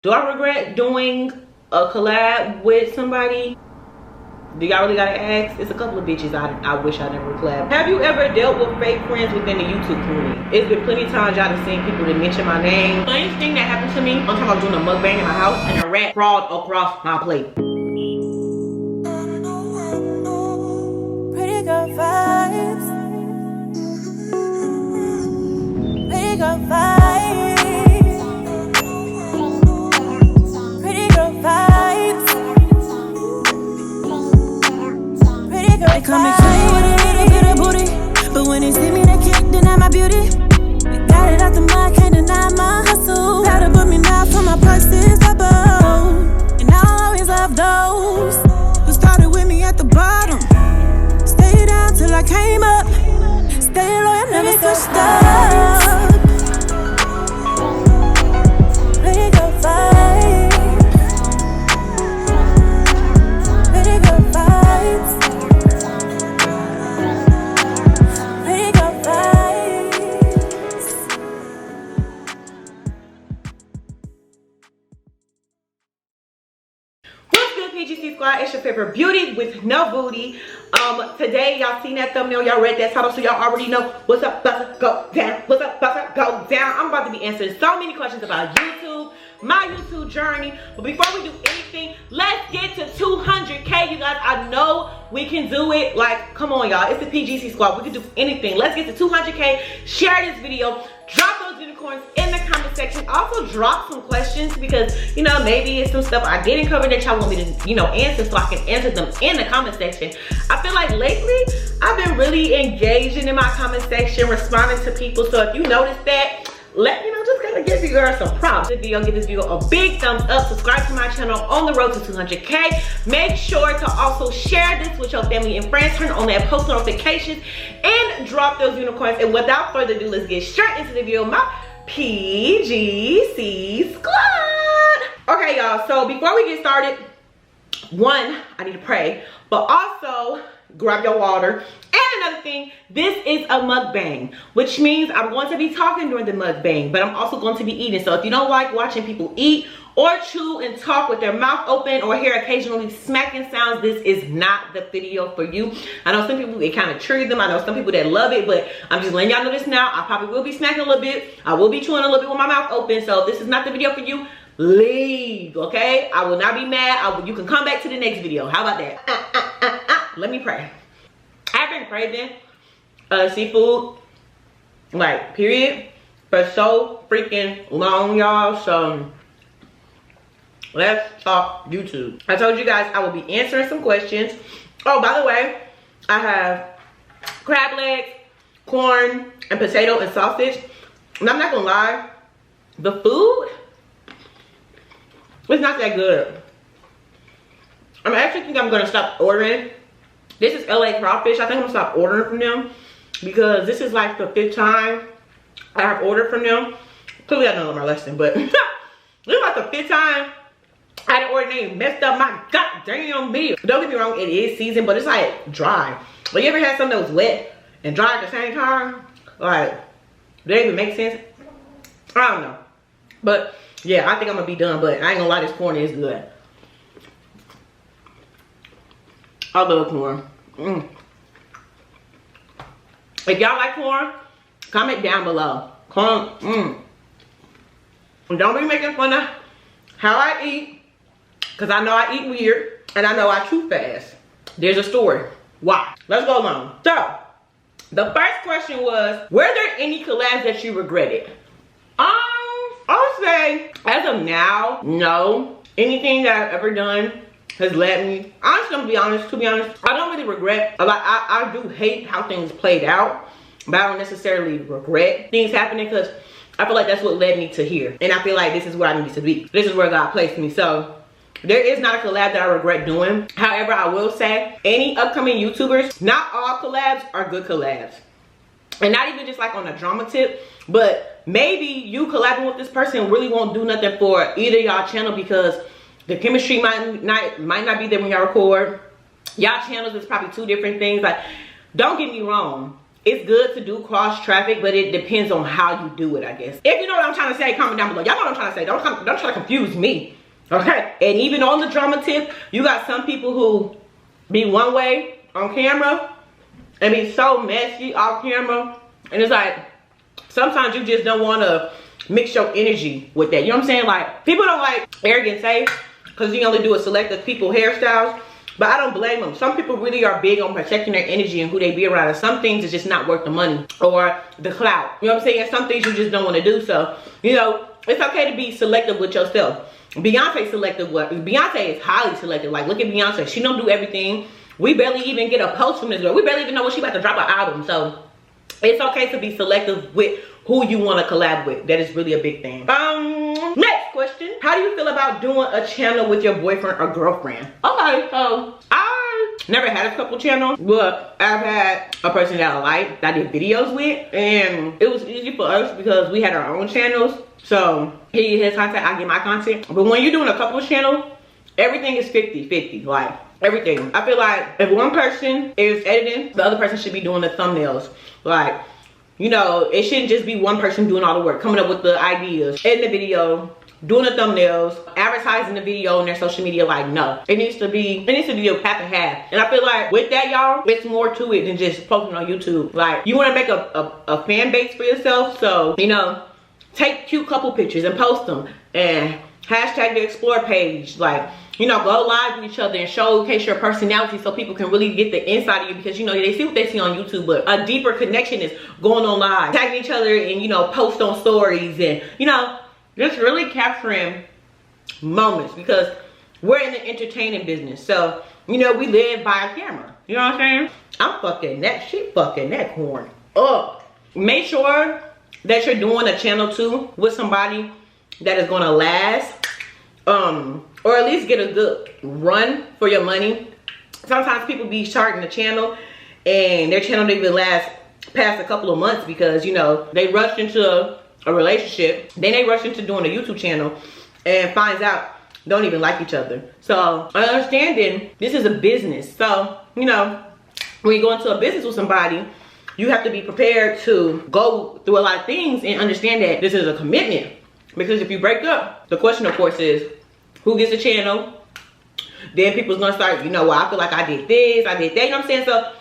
Do I regret doing a collab with somebody? Do y'all really gotta ask? It's a couple of bitches I wish I never collabed. Have you ever dealt with fake friends within the YouTube community? It's been plenty of times y'all have seen people that mention my name. The funniest thing that happened to me, one time I was doing a mukbang in my house and a rat crawled across my plate. Pretty girl vibes. Pretty girl vibes. Pretty girl vibes. Pretty girl they come to kill you with a little bit of booty, but when they see me, they can't deny my beauty. We got it out the mud, can't deny my hustle. Gotta put me now for my prices double, and I'll always love those who started with me at the bottom. Stay down till I came up. Stay loyal, never switched up. Pretty girl vibes. Pretty girl vibes. Pretty girl vibes. What's good, PGC Squad? It's your favorite beauty with no booty. Today y'all seen that thumbnail, y'all read that title, so y'all already know what's up about to go down. What's up about to go down? I'm about to be answering so many questions about YouTube, my YouTube journey. But before we do anything, let's get to 200K, you guys. I know we can do it. Like, come on, y'all. It's the PGC Squad. We can do anything. Let's get to 200K. Share this video. Drop those unicorns in the comment section. Also drop some questions because, you know, maybe it's some stuff I didn't cover that y'all want me to, you know, answer, so I can answer them in the comment section. I feel like lately I've been really engaging in my comment section, responding to people. So if you notice that, let me know, just gotta give you girls some props. Give this video a big thumbs up. Subscribe to my channel on the road to 200K. Make sure to also share this with your family and friends. Turn on that post notifications and drop those unicorns. And without further ado, let's get straight into the video. My PGC Squad. Okay, y'all. So before we get started, one, I need to pray, but also grab your water. And another thing, this is a mukbang, which means I'm going to be talking during the mukbang, but I'm also going to be eating. So if you don't like watching people eat or chew and talk with their mouth open or hear occasionally smacking sounds, this is not the video for you. I know some people, it kind of triggers them. I know some people that love it, but I'm just letting y'all know this now. I probably will be smacking a little bit. I will be chewing a little bit with my mouth open. So if this is not the video for you, leave, okay? I will not be mad. You can come back to the next video. How about that? Let me pray. I've been craving seafood, like, period, for so freaking long, y'all. So let's talk YouTube. I told you guys I will be answering some questions. Oh, by the way, I have crab legs, corn, and potato and sausage. And I'm not gonna lie, the food is not that good. I actually think I'm gonna stop ordering. This is LA Crawfish. I think I'm gonna stop ordering from them because this is like the 5th time I have ordered from them. Clearly I don't know my lesson, but this is like the 5th time I had ordered and they messed up my goddamn meal. Don't get me wrong, it is seasoned, but it's like dry. But you ever had something that was wet and dry at the same time? Like, do that even make sense? I don't know. But yeah, I think I'm gonna be done, but I ain't gonna lie, this corn is good. I love corn. If y'all like corn, comment down below. Corn, And don't be making fun of how I eat, because I know I eat weird, and I know I chew fast. There's a story. Why? Let's go along. So, the first question was, were there any collabs that you regretted? I'll say, as of now, no. Anything that I've ever done has led me, honestly, to be honest, I don't really regret. Like, I do hate how things played out, but I don't necessarily regret things happening because I feel like that's what led me to here. And I feel like this is where I needed to be. This is where God placed me. So there is not a collab that I regret doing. However, I will say, any upcoming YouTubers, not all collabs are good collabs. And not even just like on a drama tip, but maybe you collabing with this person really won't do nothing for either y'all channel because the chemistry might not be there when y'all record. Y'all channels is probably two different things. Like, don't get me wrong. it's good to do cross traffic, but it depends on how you do it, I guess. If you know what I'm trying to say, comment down below. Y'all know what I'm trying to say. Don't try to confuse me. Okay? And even on the drama tip, you got some people who be one way on camera and be so messy off camera. And it's like, sometimes you just don't want to mix your energy with that. You know what I'm saying? Like, people don't like arrogant say because you only do a select of people hairstyles. But I don't blame them. Some people really are big on protecting their energy and who they be around. And some things is just not worth the money or the clout. You know what I'm saying? And some things you just don't want to do. So, you know, it's okay to be selective with yourself. Beyonce selective. Beyonce is highly selective. Like, look at Beyonce. She don't do everything. We barely even get a post from this girl. We barely even know when she about to drop an album. So, it's okay to be selective with who you want to collab with. That is really a big thing. Next question. How do you feel about doing a channel with your boyfriend or girlfriend? Okay, so I never had a couple channels, but I've had a person that I liked, that I did videos with, and it was easy for us because we had our own channels. So he get his content, I get my content. But when you're doing a couple channel, everything is 50-50. Like, everything. I feel like if one person is editing, the other person should be doing the thumbnails. Like, you know, it shouldn't just be one person doing all the work, coming up with the ideas, editing the video, doing the thumbnails, advertising the video on their social media. Like, no, it needs to be a half and half. And I feel like with that, y'all, it's more to it than just posting on YouTube. Like, you want to make a fan base for yourself, so, you know, take cute couple pictures and post them and hashtag the explore page. Like, you know, go live with each other and showcase your personality so people can really get the inside of you, because, you know, they see what they see on YouTube, but a deeper connection is going on live, tagging each other and, you know, post on stories and, you know, just really capturing moments, because we're in the entertaining business. So, you know, we live by a camera. You know what I'm saying? I'm fucking that, she fucking that corn up. Make sure that you're doing a channel too with somebody that is gonna last. Or at least get a good run for your money. Sometimes people be starting a channel and their channel didn't even last past a couple of months because, you know, they rushed into a relationship, then they rushed into doing a YouTube channel and finds out don't even like each other. So understanding this is a business. So, you know, when you go into a business with somebody, you have to be prepared to go through a lot of things and understand that this is a commitment. Because if you break up, the question of course is, who gets the channel? Then people's gonna start, you know, well, I feel like I did this, I did that, you know what I'm saying? So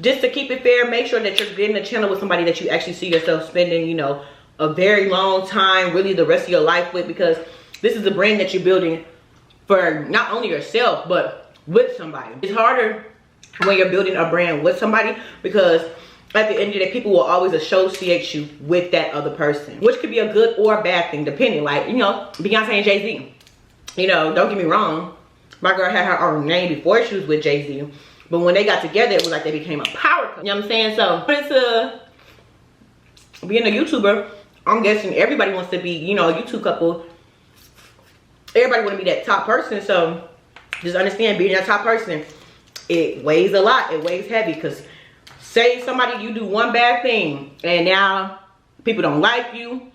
just to keep it fair, make sure that you're getting a channel with somebody that you actually see yourself spending, you know, a very long time, really the rest of your life with, because this is a brand that you're building for not only yourself, but with somebody. It's harder when you're building a brand with somebody because at the end of the day, people will always associate you with that other person, which could be a good or a bad thing, depending. Like, you know, Beyonce and Jay-Z. You know, don't get me wrong. My girl had her own name before she was with Jay-Z. But when they got together, it was like they became a power couple. You know what I'm saying? So, being a YouTuber, I'm guessing everybody wants to be, you know, a YouTube couple. Everybody want to be that top person. So, just understand, being that top person, it weighs a lot. It weighs heavy. Because, say somebody, you do one bad thing, and now people don't like you.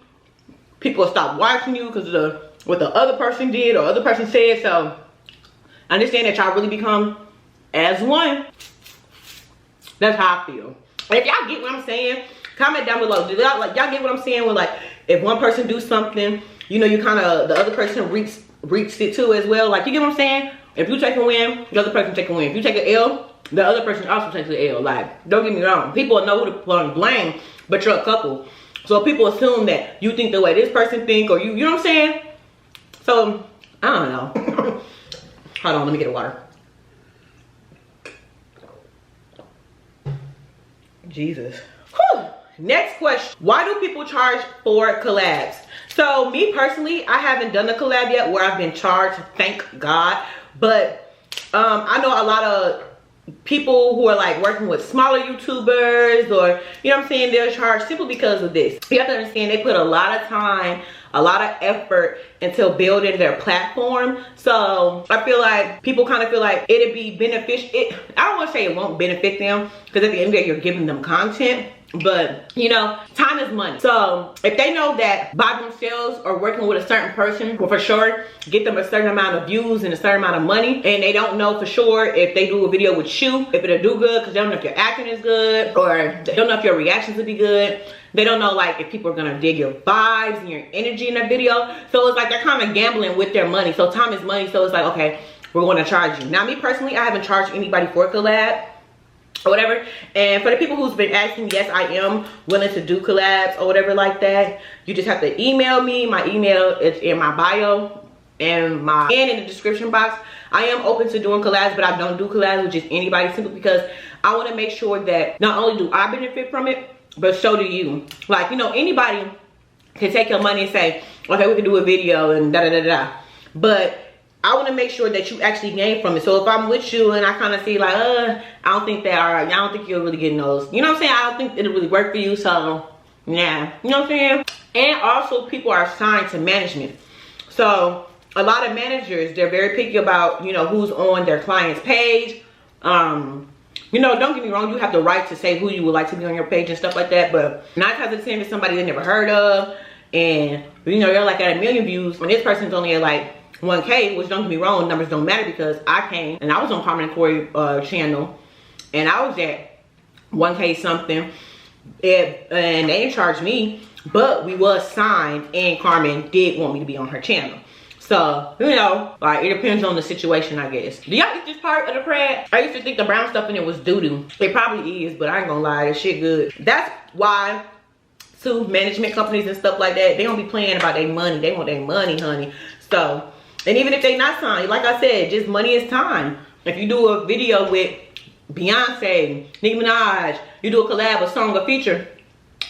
People will stop watching you because of what the other person did or other person said. So understand that y'all really become as one. That's how I feel. And if y'all get what I'm saying, comment down below. Do y'all get what I'm saying? With like, if one person do something, you know, you kind of, the other person reaps it too as well. Like, you get what I'm saying? If you take a win, the other person take a win. If you take an L, the other person also takes an L. Like, don't get me wrong, people know who to blame, but you're a couple. So people assume that you think the way this person think, or you know what I'm saying? So, I don't know. Hold on, let me get a water. Jesus. Whew. Next question. Why do people charge for collabs? So, me personally, I haven't done a collab yet where I've been charged, thank God. But, I know a lot of people who are like working with smaller YouTubers, or, you know what I'm saying, they're charged simply because of this. You have to understand, they put a lot of time, a lot of effort into building their platform. So I feel like people kind of feel like it'd be beneficial. I don't want to say it won't benefit them, because at the end of the day, you're giving them content. But you know, time is money. So if they know that by themselves or working with a certain person will for sure get them a certain amount of views and a certain amount of money, and they don't know for sure if they do a video with you, if it'll do good, because they don't know if your acting is good, or they don't know if your reactions will be good. They don't know like if people are gonna dig your vibes and your energy in a video. So it's like they're kind of gambling with their money. So time is money. So it's like, okay, we're gonna charge you. Now me personally, I haven't charged anybody for a collab or whatever. And for the people who's been asking, yes, I am willing to do collabs or whatever like that. You just have to email me. My email is in my bio and in the description box. I am open to doing collabs, but I don't do collabs with just anybody, simply because I want to make sure that not only do I benefit from it, but so do you. Like, you know, anybody can take your money and say, okay, we can do a video and da da da da. But I want to make sure that you actually gain from it. So if I'm with you and I kind of see like, I don't think that, alright, I don't think you're really getting those. You know what I'm saying? I don't think it'll really work for you. So, yeah. You know what I'm saying? And also, people are assigned to management. So, a lot of managers, they're very picky about, you know, who's on their client's page. You know, don't get me wrong, you have the right to say who you would like to be on your page and stuff like that. But 9 times out of 10, it's somebody they never heard of. And, you know, they're like at 1 million views when this person's only at like 1K, which don't get me wrong, numbers don't matter, because I came and I was on Carmen Friends channel and I was at 1K something, and they didn't charge me, but we was signed and Carmen did want me to be on her channel. So, you know, like, it depends on the situation, I guess. Do y'all eat this part of the crab? I used to think the brown stuff in it was doo-doo. It probably is, but I ain't gonna lie, this shit good. That's why, too, management companies and stuff like that, they don't be playing about their money. They want their money, honey. So, and even if they not signed, like I said, just money is time. If you do a video with Beyonce, Nicki Minaj, you do a collab, a song, a feature,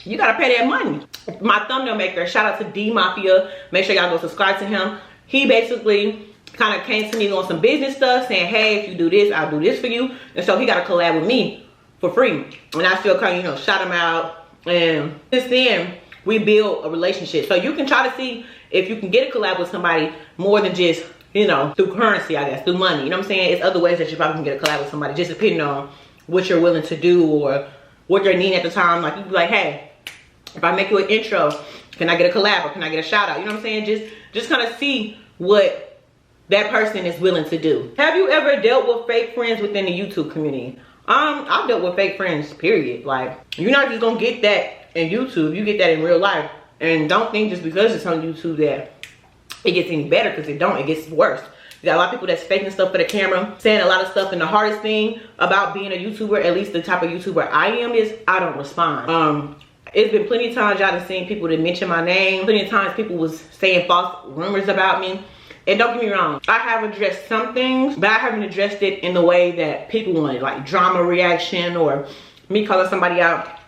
you gotta pay that money. My thumbnail maker, shout out to D Mafia. Make sure y'all go subscribe to him. He basically kind of came to me on some business stuff saying, hey, if you do this, I'll do this for you. And so he got a collab with me for free. And I still kind of, you know, shout him out. And since then, we build a relationship. So you can try to see if you can get a collab with somebody more than just, you know, through currency, I guess, through money. You know what I'm saying? It's other ways that you probably can get a collab with somebody, just depending on what you're willing to do or what you're needing at the time. Like, you be like, hey, if I make you an intro, can I get a collab or can I get a shout out? You know what I'm saying? Just kind of see what that person is willing to do. Have you ever dealt with fake friends within the YouTube community? I've dealt with fake friends, period. Like, you're not just gonna get that in YouTube, you get that in real life. And don't think just because it's on YouTube that it gets any better, because it don't, it gets worse. You got a lot of people that's faking stuff for the camera, saying a lot of stuff, and the hardest thing about being a YouTuber, at least the type of YouTuber I am, is I don't respond. It's been plenty of times y'all have seen people that mention my name. Plenty of times people was saying false rumors about me. And don't get me wrong, I have addressed some things, but I haven't addressed it in the way that people wanted, like drama reaction or me calling somebody out.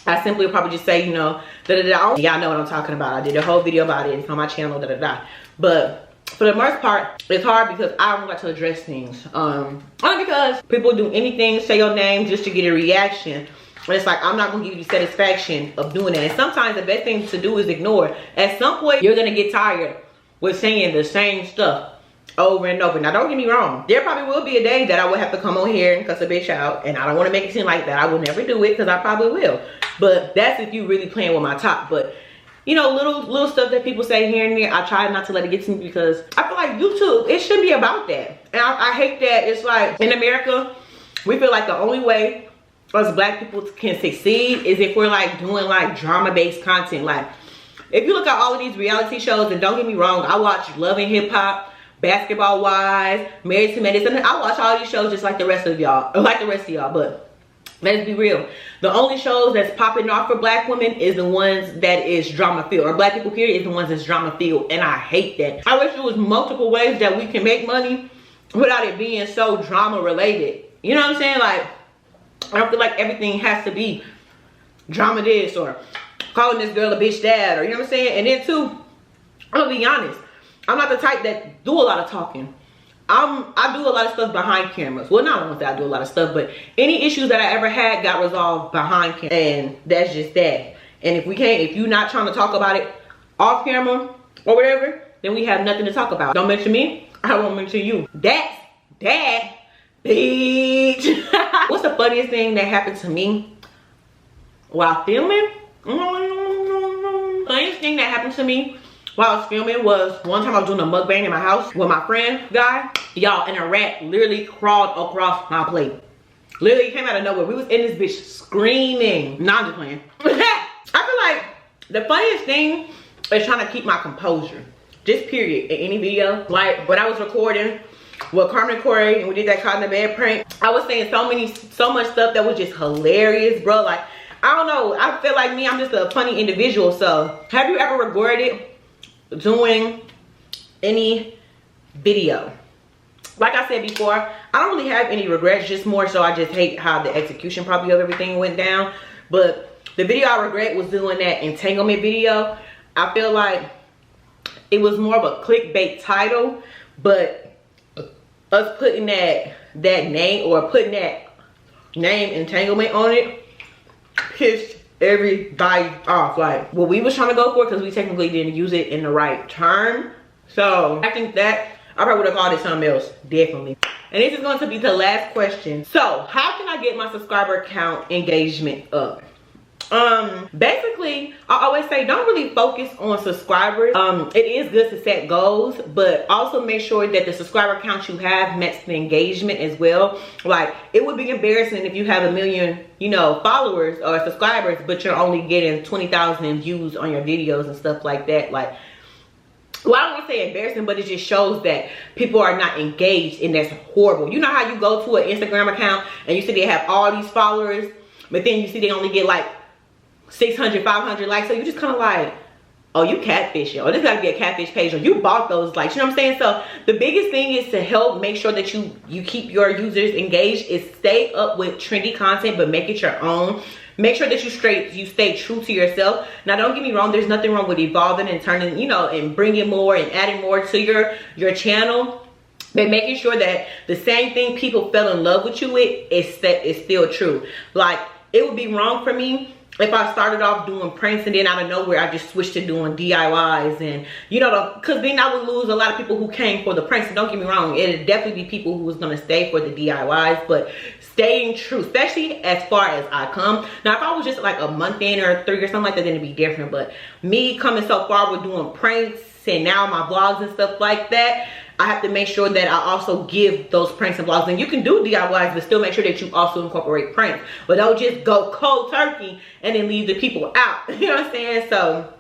I simply would probably just say, you know, da-da-da. Y'all know what I'm talking about. I did a whole video about it. It's on my channel, da-da-da. But for the most part, it's hard because I don't like to address things. Only because people do anything, say your name just to get a reaction. And it's like, I'm not going to give you the satisfaction of doing that. And sometimes the best thing to do is ignore. At some point, you're going to get tired with saying the same stuff over and over. Now, don't get me wrong. There probably will be a day that I will have to come on here and cuss a bitch out. And I don't want to make it seem like that. I will never do it, because I probably will. But that's if you really playing with my top. But, you know, little stuff that people say here and there, I try not to let it get to me, because I feel like YouTube, it should be about that. And I hate that it's like, in America, we feel like the only way us black people can succeed is if we're like doing like drama-based content. Like, if you look at all of these reality shows, and don't get me wrong, I watch Love and Hip Hop, Basketball Wives, Married to Medicine. I watch all these shows just like the rest of y'all, but let's be real. The only shows that's popping off for black women is the ones that is drama filled, or black people period is the ones that's drama filled, and I hate that. I wish there was multiple ways that we can make money without it being so drama related. You know what I'm saying? Like, I don't feel like everything has to be drama this, or calling this girl a bitch that, or you know what I'm saying? And then too, I'm gonna be honest, I'm not the type that do a lot of talking. I do a lot of stuff behind cameras. Well, not only that I do a lot of stuff, but any issues that I ever had got resolved behind camera, and that's just that. And if you're not trying to talk about it off camera or whatever, then we have nothing to talk about. Don't mention me, I won't mention you. That's that, bitch. What's the funniest thing that happened to me? while filming. The funniest thing that happened to me while I was filming was one time I was doing a mukbang in my house with my friend guy. Y'all, and a rat literally crawled across my plate. Literally came out of nowhere. We was in this bitch screaming. Nah, I'm just playing. I feel like the funniest thing is trying to keep my composure. Just period, in any video. Like when I was recording with Carmen and Corey and we did that caught in the bed prank, I was saying so much stuff that was just hilarious, bro. Like, I don't know, I feel like me, I'm just a funny individual. So have you ever regretted doing any video? Like I said before, I don't really have any regrets, just more so I just hate how the execution probably of everything went down. But the video I regret was doing that entanglement video. I feel like it was more of a clickbait title, but us putting that name or putting that name entanglement on it pissed everybody off. Like what we was trying to go for, because we technically didn't use it in the right term. So I think that I probably would have called it something else, definitely. And this is going to be the last question. So how can I get my subscriber count engagement up? Basically, I always say don't really focus on subscribers. It is good to set goals, but also make sure that the subscriber count you have matches the engagement as well. Like, it would be embarrassing if you have 1 million, you know, followers or subscribers, but you're only getting 20,000 views on your videos and stuff like that. Like, well, I don't want to say embarrassing, but it just shows that people are not engaged, and that's horrible. You know how you go to an Instagram account and you see they have all these followers, but then you see they only get like 600, 500 likes. So you just kind of like, oh, you catfishing, or this got to be a catfish page, or you bought those likes. You know what I'm saying? So the biggest thing is to help make sure that you keep your users engaged is stay up with trendy content, but make it your own. Make sure that you stay true to yourself. Now, don't get me wrong, there's nothing wrong with evolving and turning, you know, and bringing more and adding more to your channel. But making sure that the same thing people fell in love with you with is still true. Like, it would be wrong for me if I started off doing pranks and then out of nowhere I just switched to doing DIYs, and you know, because then I would lose a lot of people who came for the pranks. And don't get me wrong, it'd definitely be people who was gonna stay for the DIYs, but staying true, especially as far as I come. Now, if I was just like a month in or 3 or something like that, then it'd be different. But me coming so far with doing pranks and now my vlogs and stuff like that, I have to make sure that I also give those pranks and vlogs. And you can do DIYs, but still make sure that you also incorporate pranks. But don't just go cold turkey and then leave the people out. You know what I'm saying? So,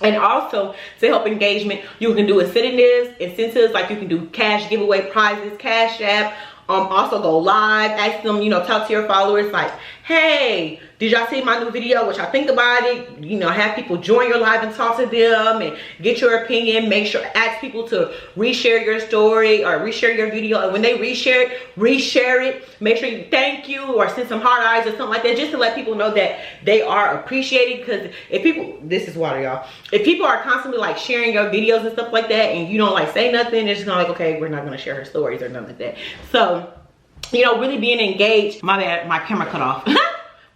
and also to help engagement, you can do incentives, like you can do cash giveaway prizes, Cash App. Also go live, ask them, you know, talk to your followers like, hey, did y'all see my new video? What y'all think about it? You know, have people join your live and talk to them and get your opinion. Make sure, ask people to reshare your story or reshare your video. And when they reshare it, make sure you thank you or send some heart eyes or something like that, just to let people know that they are appreciated. Because if people, this is water, y'all. If people are constantly like sharing your videos and stuff like that and you don't like say nothing, it's just gonna like, okay, we're not gonna share her stories or nothing like that. So, you know, really being engaged. My bad, my camera cut off.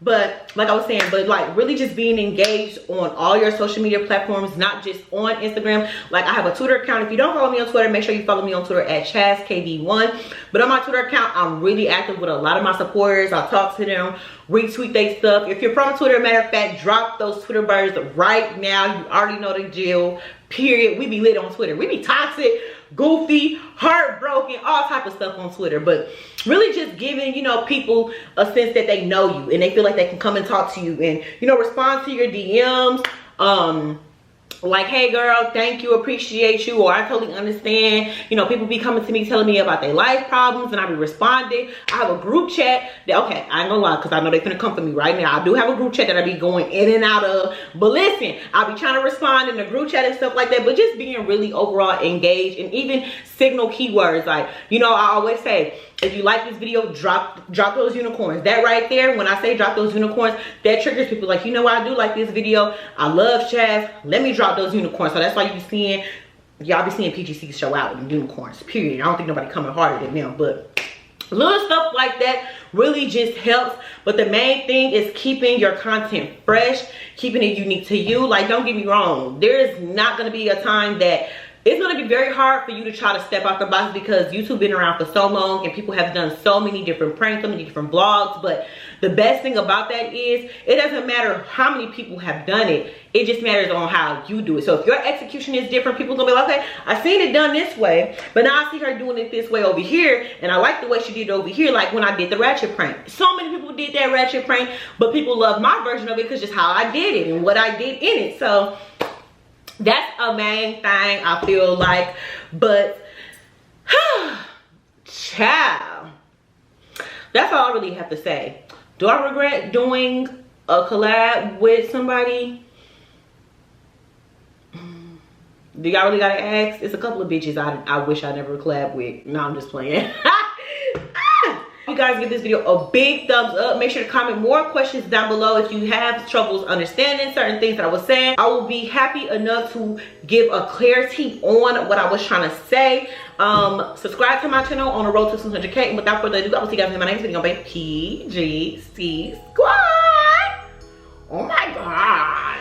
But like I was saying, but like really just being engaged on all your social media platforms, not just on Instagram. Like I have a Twitter account. If you don't follow me on Twitter, make sure you follow me on Twitter at ChazKV1. But on my Twitter account, I'm really active with a lot of my supporters. I talk to them, retweet their stuff. If you're from Twitter, matter of fact, drop those Twitter birds right now. You already know the deal, period. We be lit on Twitter. We be toxic, goofy, heartbroken, all type of stuff on Twitter. But really just giving, you know, people a sense that they know you and they feel like they can come and talk to you and, you know, respond to your DMs. Like, hey girl, thank you, appreciate you, or I totally understand. You know, people be coming to me telling me about their life problems and I be responding. I have a group chat that, okay, I ain't gonna lie, because I know they finna come for me right now. I do have a group chat that I be going in and out of, but listen, I be trying to respond in the group chat and stuff like that, but just being really overall engaged and even signal keywords. Like, you know, I always say, if you like this video, drop those unicorns. That right there, when I say drop those unicorns, that triggers people. Like, you know what, I do like this video, I love Chaz, let me drop those unicorns. So that's why you be seeing, y'all be seeing PGC show out in unicorns, period. I don't think nobody coming harder than them, but little stuff like that really just helps. But the main thing is keeping your content fresh, keeping it unique to you. Like, don't get me wrong, there is not going to be a time that it's going to be very hard for you to try to step out the box because YouTube been around for so long and people have done so many different pranks, so many different vlogs. But the best thing about that is it doesn't matter how many people have done it. It just matters on how you do it. So if your execution is different, people gonna be like, okay, I seen it done this way, but now I see her doing it this way over here, and I like the way she did it over here, like when I did the ratchet prank. So many people did that ratchet prank, but people love my version of it because just how I did it and what I did in it. So that's a main thing I feel like. But child, that's all I really have to say. Do I regret doing a collab with somebody? Do y'all really gotta ask? It's a couple of bitches I wish I never collab with. No, I'm just playing. You guys give this video a big thumbs up. Make sure to comment more questions down below if you have troubles understanding certain things that I was saying. I will be happy enough to give a clarity on what I was trying to say. Subscribe to my channel on the road to 200K. And without further ado, I will see you guys in my next video. PGC Squad. Oh my god.